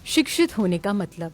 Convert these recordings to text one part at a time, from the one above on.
शिक्षित होने का मतलब।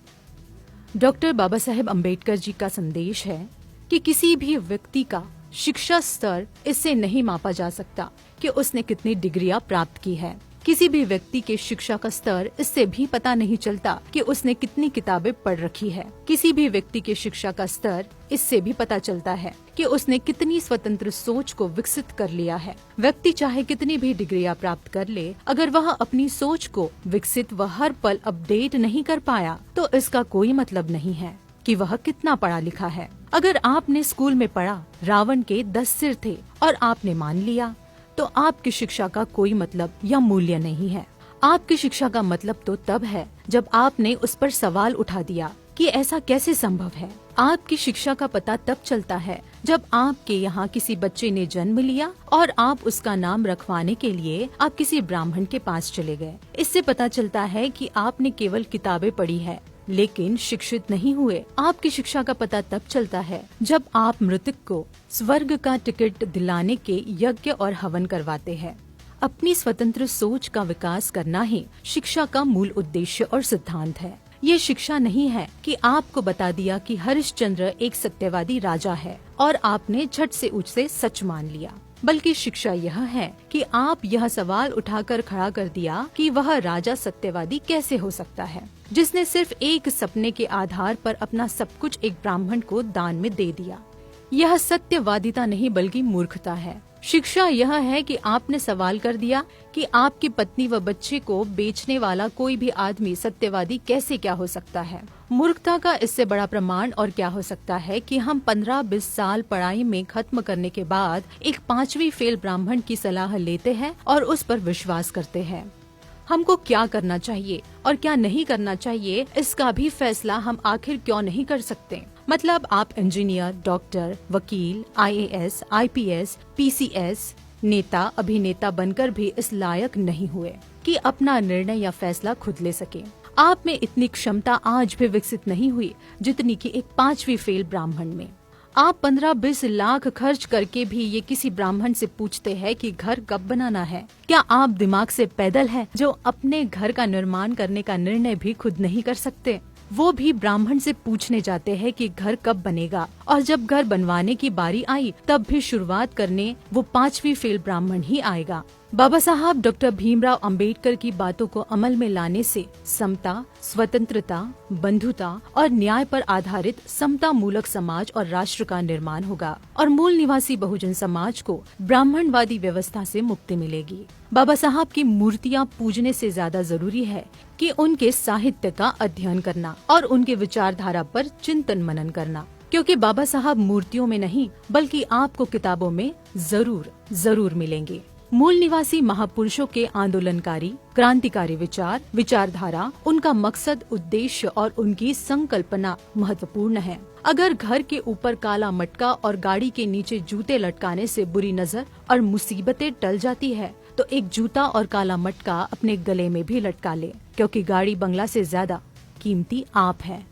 डॉक्टर बाबा साहेब अम्बेडकर जी का संदेश है कि किसी भी व्यक्ति का शिक्षा स्तर इससे नहीं मापा जा सकता कि उसने कितनी डिग्रियां प्राप्त की है। किसी भी व्यक्ति के शिक्षा का स्तर इससे भी पता नहीं चलता कि उसने कितनी किताबें पढ़ रखी है। किसी भी व्यक्ति के शिक्षा का स्तर इससे भी पता चलता है कि उसने कितनी स्वतंत्र सोच को विकसित कर लिया है। व्यक्ति चाहे कितनी भी डिग्रियां प्राप्त कर ले, अगर वह अपनी सोच को विकसित व हर पल अपडेट नहीं कर पाया तो इसका कोई मतलब नहीं है कि वह कितना पढ़ा लिखा है। अगर आपने स्कूल में पढ़ा रावण के 10 सिर थे और आपने मान लिया, तो आपकी शिक्षा का कोई मतलब या मूल्य नहीं है। आपकी शिक्षा का मतलब तो तब है जब आपने उस पर सवाल उठा दिया कि ऐसा कैसे संभव है। आपकी शिक्षा का पता तब चलता है जब आपके यहाँ किसी बच्चे ने जन्म लिया और आप उसका नाम रखवाने के लिए आप किसी ब्राह्मण के पास चले गए। इससे पता चलता है कि आपने केवल किताबें पढ़ी है लेकिन शिक्षित नहीं हुए। आपकी शिक्षा का पता तब चलता है जब आप मृतक को स्वर्ग का टिकट दिलाने के यज्ञ और हवन करवाते हैं। अपनी स्वतंत्र सोच का विकास करना ही शिक्षा का मूल उद्देश्य और सिद्धांत है। ये शिक्षा नहीं है कि आपको बता दिया कि हरिश्चंद्र एक सत्यवादी राजा है और आपने झट से उसे सच मान लिया, बल्कि शिक्षा यह है कि आप यह सवाल उठाकर खड़ा कर दिया कि वह राजा सत्यवादी कैसे हो सकता है, जिसने सिर्फ एक सपने के आधार पर अपना सब कुछ एक ब्राह्मण को दान में दे दिया। यह सत्यवादिता नहीं बल्कि मूर्खता है। शिक्षा यह है कि आपने सवाल कर दिया कि आपकी पत्नी व बच्चे को बेचने वाला कोई भी आदमी सत्यवादी कैसे क्या हो सकता है। मूर्खता का इससे बड़ा प्रमाण और क्या हो सकता है कि हम 15-20 साल पढ़ाई में खत्म करने के बाद एक 5वीं फेल ब्राह्मण की सलाह लेते हैं और उस पर विश्वास करते हैं। हमको क्या करना चाहिए और क्या नहीं करना चाहिए इसका भी फैसला हम आखिर क्यों नहीं कर सकते। मतलब आप इंजीनियर, डॉक्टर, वकील, IAS, IPS, PCS, नेता, अभिनेता बनकर भी इस लायक नहीं हुए कि अपना निर्णय या फैसला खुद ले सके। आप में इतनी क्षमता आज भी विकसित नहीं हुई जितनी कि एक 5वीं फेल ब्राह्मण में। आप 15-20 लाख खर्च करके भी ये किसी ब्राह्मण से पूछते हैं कि घर कब बनाना है। क्या आप दिमाग से पैदल हैं जो अपने घर का निर्माण करने का निर्णय भी खुद नहीं कर सकते। वो भी ब्राह्मण से पूछने जाते हैं कि घर कब बनेगा, और जब घर बनवाने की बारी आई तब भी शुरुआत करने वो 5वीं फेल ब्राह्मण ही आएगा। बाबा साहब डॉक्टर भीमराव अंबेडकर की बातों को अमल में लाने से समता, स्वतंत्रता, बंधुता और न्याय पर आधारित समता मूलक समाज और राष्ट्र का निर्माण होगा और मूल निवासी बहुजन समाज को ब्राह्मणवादी व्यवस्था से मुक्ति मिलेगी। बाबा साहब की मूर्तियाँ पूजने से ज्यादा जरूरी है कि उनके साहित्य का अध्ययन करना और उनके विचारधारा पर चिंतन मनन करना, क्योंकि बाबा साहब मूर्तियों में नहीं बल्कि आपको किताबों में जरूर मिलेंगे। मूल निवासी महापुरुषों के आंदोलनकारी, क्रांतिकारी विचार, विचारधारा, उनका मकसद, उद्देश्य और उनकी संकल्पना महत्वपूर्ण है। अगर घर के ऊपर काला मटका और गाड़ी के नीचे जूते लटकाने से बुरी नजर और मुसीबतें टल जाती है, तो एक जूता और काला मटका अपने गले में भी लटका ले, क्योंकि गाड़ी बंगला से ज्यादा कीमती आप है।